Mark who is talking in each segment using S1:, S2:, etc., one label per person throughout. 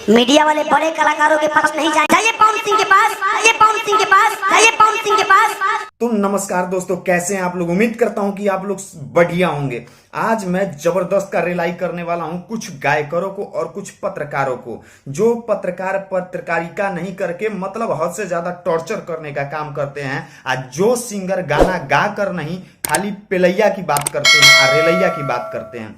S1: Media वाले बड़े कलाकारों के पास नहीं जाइए पवन सिंह के पास, जाइए पवन सिंह के पास, जाइए पवन सिंह के पास।
S2: तो नमस्कार दोस्तों, कैसे हैं आप लोग। उम्मीद करता हूं कि आप लोग बढ़िया होंगे। आज मैं जबरदस्त का रिलाई करने वाला हूं कुछ गायकरों को और कुछ पत्रकारों को, जो पत्रकारिता नहीं करके मतलब हद से ज्यादा टॉर्चर करने का काम करते हैं। आज जो सिंगर गाना गा कर नहीं, खाली पेलैया की बात करते हैं और रेलैया की बात करते हैं।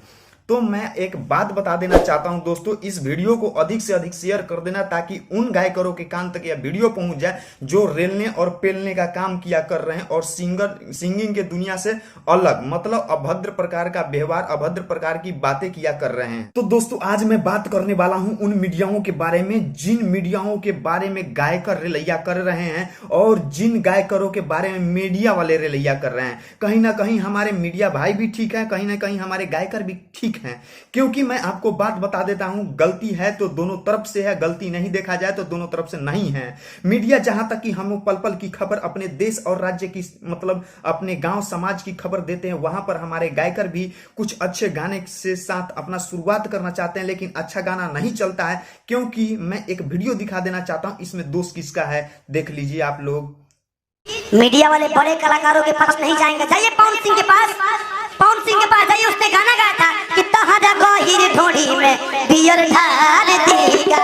S2: तो मैं एक बात बता देना चाहता हूं दोस्तों, इस वीडियो को अधिक से अधिक शेयर कर देना ताकि उन गायकरों के कान तक यह वीडियो पहुंच जाए जो रेलने और पेलने का काम किया कर रहे हैं और सिंगिंग के दुनिया से अलग मतलब अभद्र प्रकार का व्यवहार, अभद्र प्रकार की बातें किया कर रहे हैं। तो दोस्तों आज मैं बात करने वाला हूं उन मीडियाओं के बारे में जिन मीडियाओं के बारे में गायकर रेलैया कर रहे हैं और जिन गायकरों के बारे में मीडिया वाले रेलैया कर रहे हैं। कहीं ना कहीं हमारे मीडिया भाई भी ठीक है, कहीं ना कहीं हमारे गायकर भी ठीक हैं। क्योंकि मैं आपको बात बता देता हूं, गलती है तो दोनों तरफ से है, गलती नहीं देखा जाए तो दोनों तरफ से नहीं है। मीडिया जहां तक कि हम पल पल की खबर अपने देश और राज्य की मतलब अपने गांव समाज की खबर देते हैं, वहां पर हमारे गायकर भी कुछ अच्छे गाने से साथ अपना शुरुआत करना चाहते हैं, लेकिन अच्छा गाना नहीं चलता है। क्योंकि मैं एक वीडियो दिखा देना चाहता हूं, इसमें दोष किसका है देख लीजिए आप लोग।
S1: मीडिया वाले बड़े कलाकारों के पास नहीं जाएंगे, जाइए पवन सिंह के पास, पवन सिंह के पास जाइए। उसने गाना गाया था कि तहरा गहीर ढोड़ी में बियर ढाल देगा।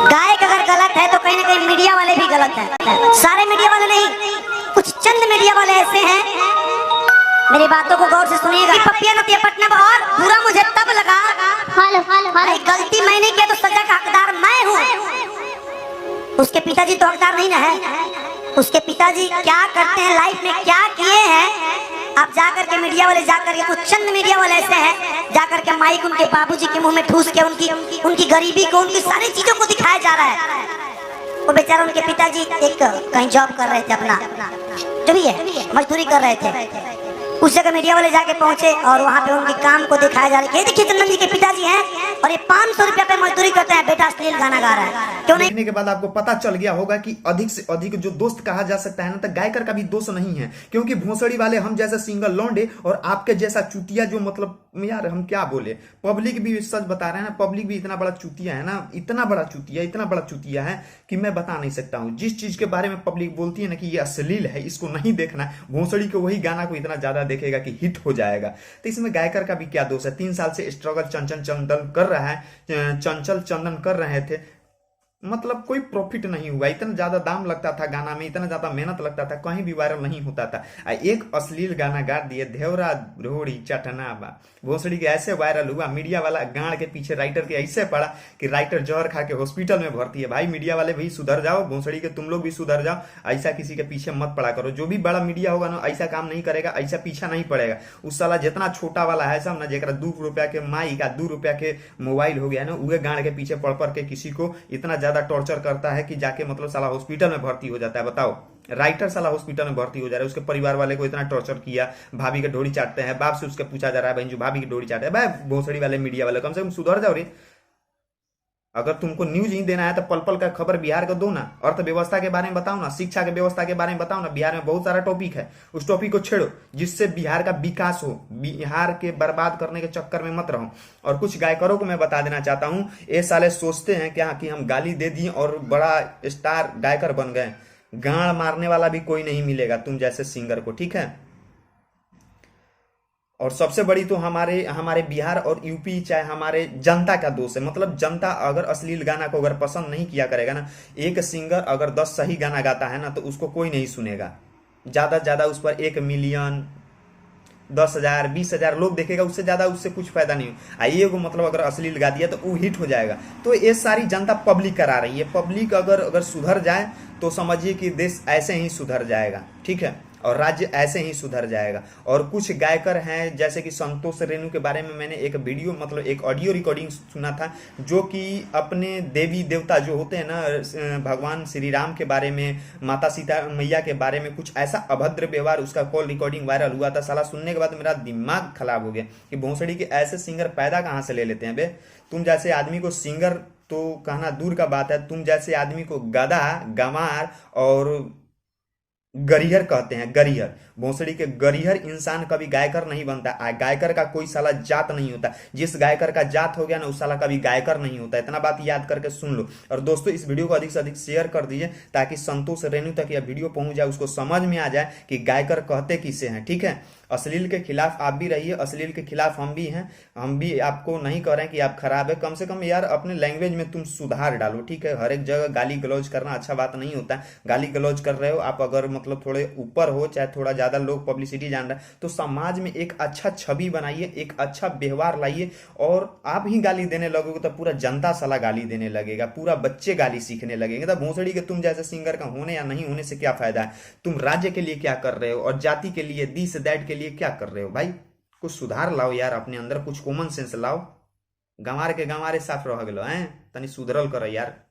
S1: गायक अगर गलत है तो कहीं ना कहीं मीडिया वाले भी गलत है। सारे मीडिया वाले नहीं, कुछ चंद मीडिया वाले ऐसे हैं। मेरी बातों को गौर से सुनिएगा। पपिया नतिया पटना बहुत बुरा मुझे तब लगा, गलती मैंने किया तो सजा का हकदार मैं हूँ। उसके पिताजी तो हकदार नहीं ना है। उसके पिताजी क्या करते हैं, लाइफ में क्या किए हैं। आप जाकर के मीडिया वाले जाकर के, कुछ चंद मीडिया वाले ऐसे हैं, जाकर के माइक उनके बाबूजी के मुंह में ठूस के उनकी गरीबी को, उनकी सारी चीजों को दिखाया जा रहा है। वो बेचारा उनके पिताजी एक कहीं जॉब कर रहे थे, अपना जो भी है मजदूरी कर रहे थे। उस जगह मीडिया वाले जाके पहुंचे और वहां पे उनके काम को दिखाया जा रहा है। देखिए चंदन जी के पिताजी हैं और ये 500 रुपया पे मजदूरी करते हैं, बेटा अश्लील गाना गा रहा है। क्यों नहीं?
S2: देखने के बाद आपको पता चल गया होगा कि अधिक से अधिक जो दोस्त कहा जा सकता है ना, तो गायकर का भी दोष नहीं है। क्योंकि भोसड़ी वाले हम जैसे सिंगल लौंडे और आपके जैसा चूतिया, जो मतलब यार हम क्या बोले, पब्लिक भी सच बता रहे हैं ना, पब्लिक भी इतना बड़ा चूतिया है ना, इतना बड़ा चूतिया है कि मैं बता नहीं सकता हूं। जिस चीज के बारे में पब्लिक बोलती है ना कि ये अश्लील है, इसको नहीं देखना, भोसड़ी को वही गाना को इतना ज्यादा देखेगा कि हिट हो जाएगा। तो इसमें गायकर का भी क्या दोष है। 3 साल से स्ट्रगल चंचल चंदन कर रहा है, चंचल चंदन कर रहे थे, मतलब कोई प्रॉफिट नहीं हुआ। इतना ज्यादा दाम लगता था गाना में, इतना ज्यादा मेहनत लगता था, कहीं भी वायरल नहीं होता था। एक अश्लील गाना गा दिए, धेवरा रोड़ी चटना बा, भोसड़ी के ऐसे वायरल हुआ। मीडिया वाला गाड़ के पीछे राइटर के ऐसे पड़ा कि राइटर जहर खा के हॉस्पिटल में भर्ती है। भाई मीडिया वाले भी सुधर जाओ, भोसड़ी के तुम लोग भी सुधर जाओ, ऐसा किसी के पीछे मत पड़ा करो। जो भी बड़ा मीडिया होगा ना, ऐसा काम नहीं करेगा, ऐसा पीछा नहीं पड़ेगा। उस साला जितना छोटा वाला है सब ना, जेकरा 2 रुपया के माइक, 2 रुपया के मोबाइल हो गया ना, उहे गाड़ के पीछे पड़ के किसी को इतना ज्यादा टॉर्चर करता है कि जाके मतलब साला हॉस्पिटल में भर्ती हो जाता है। बताओ, राइटर साला हॉस्पिटल में भर्ती हो जा रहा है, उसके परिवार वाले को इतना टॉर्चर किया, भाभी के डोरी चाटते हैं, बाप से उसके पूछा जा रहा है बहन जो भाभी की डोरी चाटे है। भाई भोसड़ी वाले मीडिया वाले कम से कम सुधर जाओ रे। अगर तुमको न्यूज ही देना है तो पल पल का खबर बिहार का दो ना, अर्थव्यवस्था के बारे में बताओ ना, शिक्षा के व्यवस्था के बारे में बताओ ना। बिहार में बहुत सारा टॉपिक है, उस टॉपिक को छेड़ो जिससे बिहार का विकास हो। बिहार के बर्बाद करने के चक्कर में मत रहो। और कुछ गायकरों को मैं बता देना चाहता हूं, ये साले सोचते हैं क्या कि हम गाली दे दिए और बड़ा स्टार गायकर बन गए। गाड़ मारने वाला भी कोई नहीं मिलेगा तुम जैसे सिंगर को, ठीक है। और सबसे बड़ी तो हमारे बिहार और यूपी, चाहे हमारे जनता का दोष है। मतलब जनता अगर अश्लील गाना को अगर पसंद नहीं किया करेगा ना, एक सिंगर अगर 10 सही गाना गाता है ना तो उसको कोई नहीं सुनेगा। ज्यादा से ज्यादा उस पर 1 मिलियन, 10,000, 20,000 लोग देखेगा, उससे ज्यादा उससे कुछ फायदा नहीं। आइए को मतलब अगर अश्लील गा दिया तो वो हिट हो जाएगा। तो ये सारी जनता पब्लिक करा रही है। पब्लिक अगर सुधर जाए तो समझिए कि देश ऐसे ही सुधर जाएगा, ठीक है, और राज्य ऐसे ही सुधर जाएगा। और कुछ गायकर हैं जैसे कि संतोष रेणु के बारे में मैंने एक वीडियो मतलब एक ऑडियो रिकॉर्डिंग सुना था, जो कि अपने देवी देवता जो होते हैं ना, भगवान श्री राम के बारे में, माता सीता मैया के बारे में कुछ ऐसा अभद्र व्यवहार, उसका कॉल रिकॉर्डिंग वायरल हुआ था। साला सुनने के बाद मेरा दिमाग खराब हो गया कि भोसड़ी के ऐसे सिंगर पैदा कहाँ से ले लेते हैं बे। तुम जैसे आदमी को सिंगर तो कहना दूर का बात है, तुम जैसे आदमी को गधा, गंवार और गरिहर कहते हैं, गरिहर। भोसड़ी के गरिहर इंसान कभी गायकर नहीं बनता। गायकर का कोई साला जात नहीं होता। जिस गायकर का जात हो गया ना, उस साला कभी गायकर नहीं होता। इतना बात याद करके सुन लो। और दोस्तों, इस वीडियो को अधिक से अधिक शेयर कर दीजिए ताकि संतोष रेणु तक यह वीडियो पहुंच जाए, उसको समझ में आ जाए कि गायकर कहते किसे हैं। ठीक है, अश्लील के खिलाफ आप भी रहिए, अश्लील के खिलाफ हम भी हैं। हम भी आपको नहीं कह रहे हैं कि आप खराब है, कम से कम यार अपने लैंग्वेज में तुम सुधार डालो। ठीक है, हर एक जगह गाली गलौज करना अच्छा बात नहीं होता है। गाली गलौज कर रहे हो आप, अगर मतलब थोड़े ऊपर हो, चाहे थोड़ा ज्यादा लोग पब्लिसिटी जान रहा है, तो समाज में एक अच्छा छवि बनाइए, एक अच्छा व्यवहार लाइए। और आप ही गाली देने लगोगे तो पूरा जनता साला गाली देने लगेगा, पूरा बच्चे गाली सीखने लगेंगे। तो भोसड़ी के तुम जैसे सिंगर का होने या नहीं होने से क्या फायदा है? तुम राज्य के लिए क्या कर रहे हो और जाति के लिए, दिस दैट के लिए क्या कर रहे हो भाई? कुछ सुधार लाओ यार अपने अंदर, कुछ कॉमन सेंस लाओ। गंवार के गंवारे साफ रह गलो हैं, तनी सुधरल करो यार।